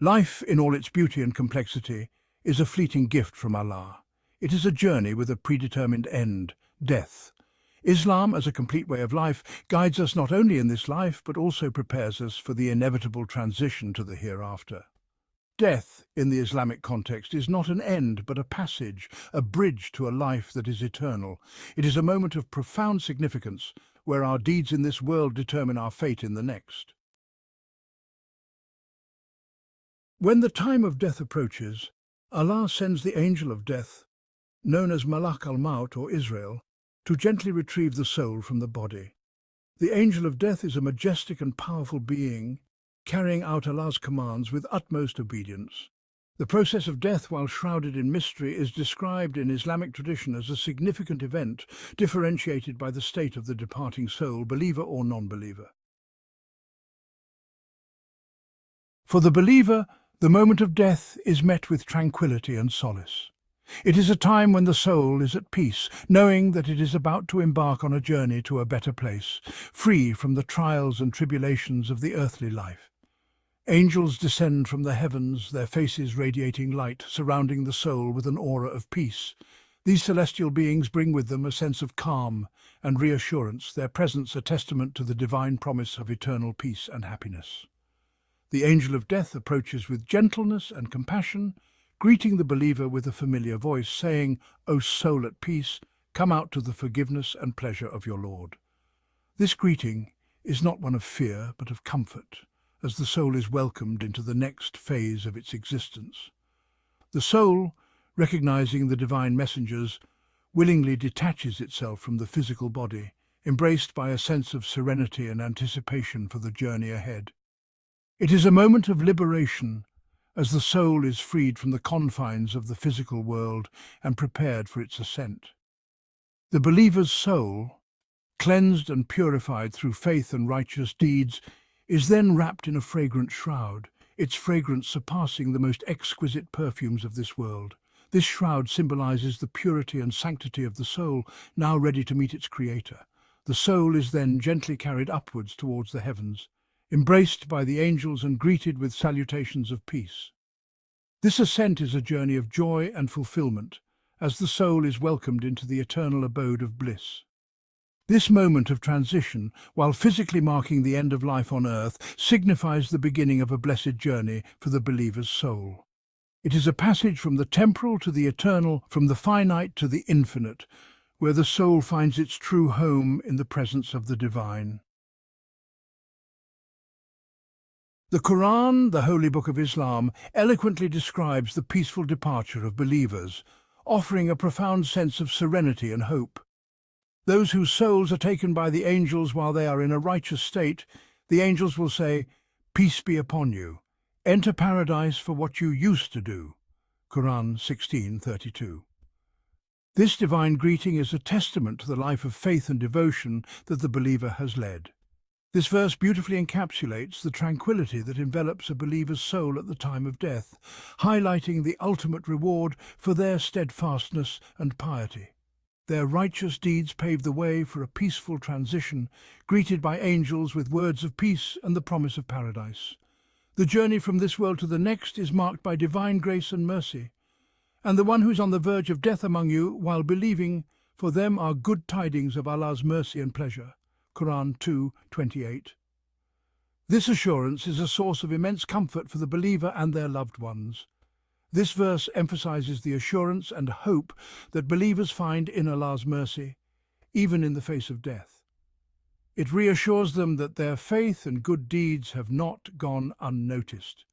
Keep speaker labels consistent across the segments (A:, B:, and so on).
A: Life, in all its beauty and complexity, is a fleeting gift from Allah. It is a journey with a predetermined end, death. Islam, as a complete way of life, guides us not only in this life, but also prepares us for the inevitable transition to the hereafter. Death, in the Islamic context, is not an end, but a passage, a bridge to a life that is eternal. It is a moment of profound significance, where our deeds in this world determine our fate in the next. When the time of death approaches, Allah sends the angel of death, known as Malak al-Maut or Israel, to gently retrieve the soul from the body. The angel of death is a majestic and powerful being, carrying out Allah's commands with utmost obedience. The process of death, while shrouded in mystery, is described in Islamic tradition as a significant event, differentiated by the state of the departing soul, believer or non-believer. For the believer, the moment of death is met with tranquility and solace. It is a time when the soul is at peace, knowing that it is about to embark on a journey to a better place, free from the trials and tribulations of the earthly life. Angels descend from the heavens, their faces radiating light, surrounding the soul with an aura of peace. These celestial beings bring with them a sense of calm and reassurance, their presence a testament to the divine promise of eternal peace and happiness. The angel of death approaches with gentleness and compassion, greeting the believer with a familiar voice, saying, "O soul at peace, come out to the forgiveness and pleasure of your Lord." This greeting is not one of fear, but of comfort, as the soul is welcomed into the next phase of its existence. The soul, recognizing the divine messengers, willingly detaches itself from the physical body, embraced by a sense of serenity and anticipation for the journey ahead. It is a moment of liberation, as the soul is freed from the confines of the physical world and prepared for its ascent. The believer's soul, cleansed and purified through faith and righteous deeds, is then wrapped in a fragrant shroud, its fragrance surpassing the most exquisite perfumes of this world. This shroud symbolizes the purity and sanctity of the soul, now ready to meet its Creator. The soul is then gently carried upwards towards the heavens, embraced by the angels and greeted with salutations of peace. This ascent is a journey of joy and fulfillment, as the soul is welcomed into the eternal abode of bliss. This moment of transition, while physically marking the end of life on earth, signifies the beginning of a blessed journey for the believer's soul. It is a passage from the temporal to the eternal, from the finite to the infinite, where the soul finds its true home in the presence of the divine. The Quran, the holy book of Islam, eloquently describes the peaceful departure of believers, offering a profound sense of serenity and hope. Those whose souls are taken by the angels while they are in a righteous state, the angels will say, "Peace be upon you. Enter paradise for what you used to do." Quran 16:32. This divine greeting is a testament to the life of faith and devotion that the believer has led. This verse beautifully encapsulates the tranquility that envelops a believer's soul at the time of death, highlighting the ultimate reward for their steadfastness and piety. Their righteous deeds pave the way for a peaceful transition, greeted by angels with words of peace and the promise of paradise. The journey from this world to the next is marked by divine grace and mercy, and the one who is on the verge of death among you, while believing, for them are good tidings of Allah's mercy and pleasure. Quran 2:28. This assurance is a source of immense comfort for the believer and their loved ones. This verse emphasizes the assurance and hope that believers find in Allah's mercy, even in the face of death. It reassures them that their faith and good deeds have not gone unnoticed.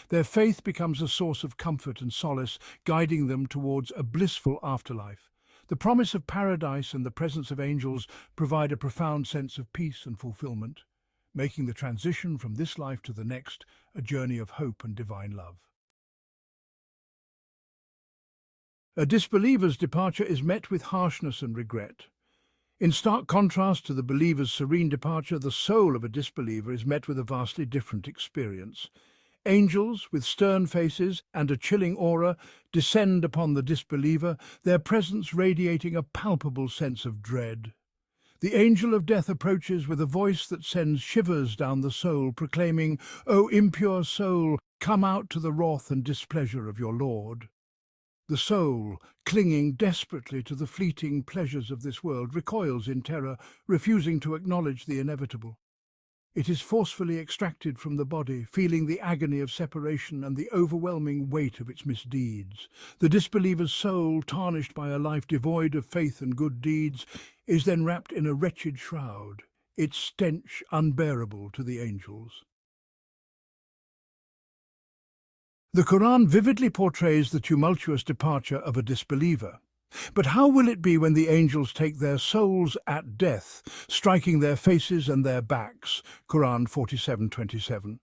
A: Their faith becomes a source of comfort and solace, guiding them towards a blissful afterlife. The promise of paradise and the presence of angels provide a profound sense of peace and fulfillment, making the transition from this life to the next a journey of hope and divine love. A disbeliever's departure is met with harshness and regret. In stark contrast to the believer's serene departure, the soul of a disbeliever is met with a vastly different experience. Angels, with stern faces and a chilling aura, descend upon the disbeliever, their presence radiating a palpable sense of dread. The angel of death approaches with a voice that sends shivers down the soul, proclaiming, "O impure soul, come out to the wrath and displeasure of your Lord." The soul, clinging desperately to the fleeting pleasures of this world, recoils in terror, refusing to acknowledge the inevitable. It is forcefully extracted from the body, feeling the agony of separation and the overwhelming weight of its misdeeds. The disbeliever's soul, tarnished by a life devoid of faith and good deeds, is then wrapped in a wretched shroud, its stench unbearable to the angels. The Quran vividly portrays the tumultuous departure of a disbeliever. But how will it be when the angels take their souls at death, striking their faces and their backs? Quran 47:27.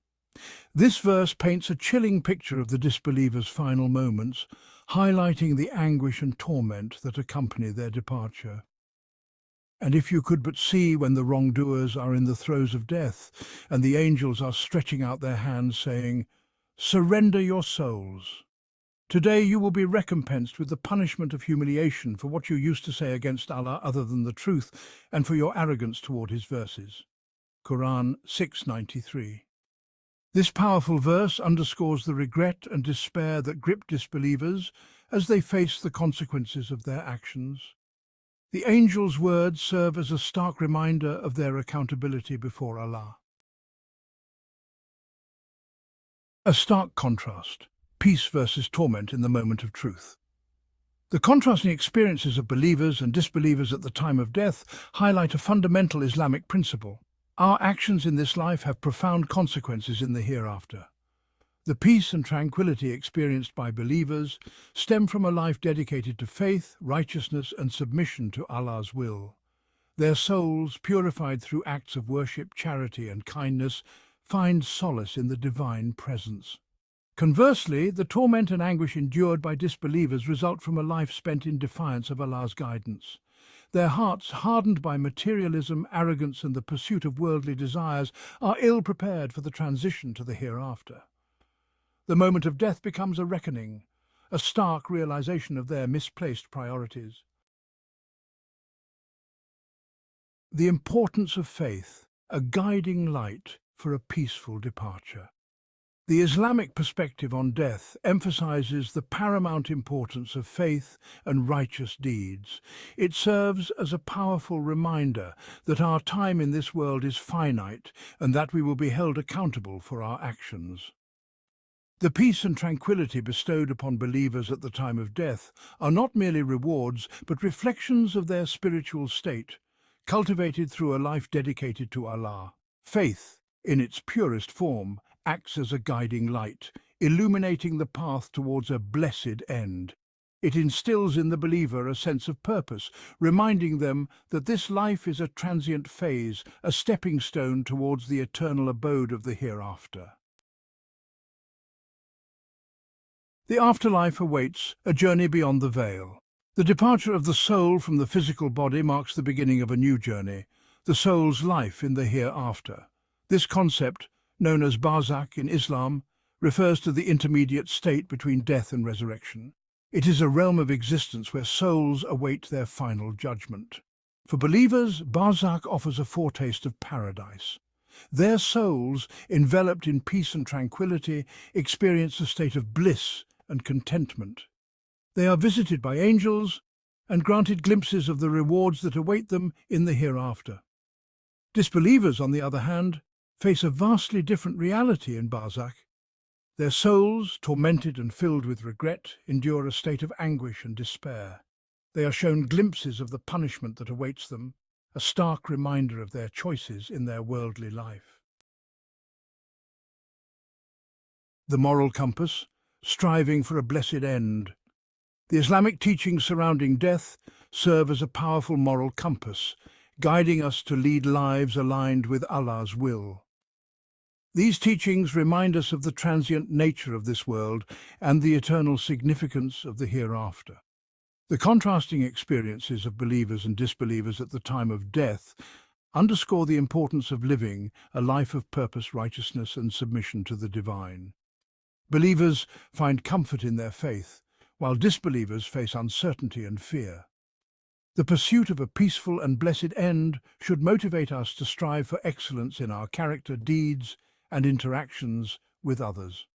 A: This verse paints a chilling picture of the disbeliever's final moments, highlighting the anguish and torment that accompany their departure. And if you could but see when the wrongdoers are in the throes of death, and the angels are stretching out their hands saying, "Surrender your souls." Today you will be recompensed with the punishment of humiliation for what you used to say against Allah other than the truth, and for your arrogance toward his verses. Quran 6:93. This powerful verse underscores the regret and despair that grip disbelievers as they face the consequences of their actions. The angels' words serve as a stark reminder of their accountability before Allah. A stark contrast. Peace versus torment in the moment of truth. The contrasting experiences of believers and disbelievers at the time of death highlight a fundamental Islamic principle. Our actions in this life have profound consequences in the hereafter. The peace and tranquility experienced by believers stem from a life dedicated to faith, righteousness, and submission to Allah's will. Their souls, purified through acts of worship, charity, and kindness, find solace in the divine presence. Conversely, the torment and anguish endured by disbelievers result from a life spent in defiance of Allah's guidance. Their hearts, hardened by materialism, arrogance, and the pursuit of worldly desires, are ill-prepared for the transition to the hereafter. The moment of death becomes a reckoning, a stark realization of their misplaced priorities. The importance of faith, a guiding light for a peaceful departure. The Islamic perspective on death emphasizes the paramount importance of faith and righteous deeds. It serves as a powerful reminder that our time in this world is finite and that we will be held accountable for our actions. The peace and tranquility bestowed upon believers at the time of death are not merely rewards, but reflections of their spiritual state, cultivated through a life dedicated to Allah. Faith, in its purest form, acts as a guiding light, illuminating the path towards a blessed end. It instills in the believer a sense of purpose, reminding them that this life is a transient phase, a stepping stone towards the eternal abode of the hereafter. The afterlife awaits, a journey beyond the veil. The departure of the soul from the physical body marks the beginning of a new journey, the soul's life in the hereafter. This concept, known as Barzakh in Islam, refers to the intermediate state between death and resurrection. It is a realm of existence where souls await their final judgment. For believers, Barzakh offers a foretaste of paradise. Their souls, enveloped in peace and tranquility, experience a state of bliss and contentment. They are visited by angels and granted glimpses of the rewards that await them in the hereafter. Disbelievers, on the other hand, face a vastly different reality in Barzakh. Their souls, tormented and filled with regret, endure a state of anguish and despair. They are shown glimpses of the punishment that awaits them, a stark reminder of their choices in their worldly life. The moral compass, striving for a blessed end. The Islamic teachings surrounding death serve as a powerful moral compass, guiding us to lead lives aligned with Allah's will. These teachings remind us of the transient nature of this world and the eternal significance of the hereafter. The contrasting experiences of believers and disbelievers at the time of death underscore the importance of living a life of purpose, righteousness, and submission to the divine. Believers find comfort in their faith, while disbelievers face uncertainty and fear. The pursuit of a peaceful and blessed end should motivate us to strive for excellence in our character, deeds, and interactions with others.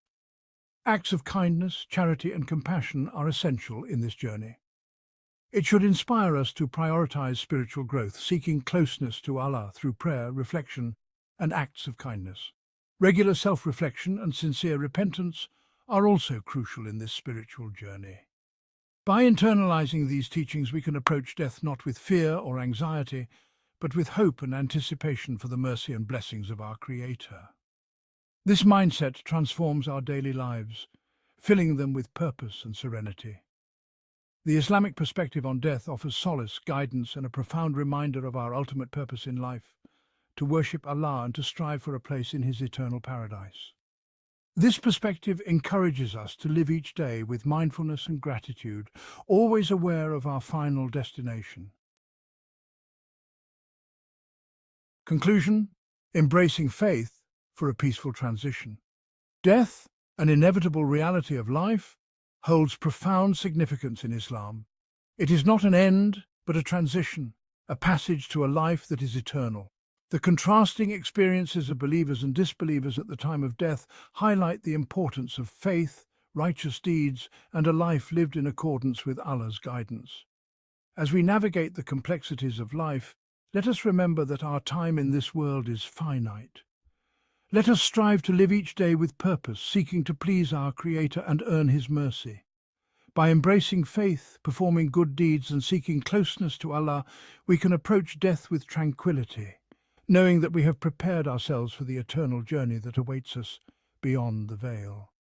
A: Acts of kindness, charity, and compassion are essential in this journey. It should inspire us to prioritize spiritual growth, seeking closeness to Allah through prayer, reflection, and acts of kindness. Regular self-reflection and sincere repentance are also crucial in this spiritual journey. By internalizing these teachings, we can approach death not with fear or anxiety, but with hope and anticipation for the mercy and blessings of our Creator. This mindset transforms our daily lives, filling them with purpose and serenity. The Islamic perspective on death offers solace, guidance, and a profound reminder of our ultimate purpose in life, to worship Allah and to strive for a place in His eternal paradise. This perspective encourages us to live each day with mindfulness and gratitude, always aware of our final destination. Conclusion: embracing faith for a peaceful transition. Death, an inevitable reality of life, holds profound significance in Islam. It is not an end, but a transition, a passage to a life that is eternal. The contrasting experiences of believers and disbelievers at the time of death highlight the importance of faith, righteous deeds, and a life lived in accordance with Allah's guidance. As we navigate the complexities of life, let us remember that our time in this world is finite. Let us strive to live each day with purpose, seeking to please our Creator and earn His mercy. By embracing faith, performing good deeds, and seeking closeness to Allah, we can approach death with tranquility, knowing that we have prepared ourselves for the eternal journey that awaits us beyond the veil.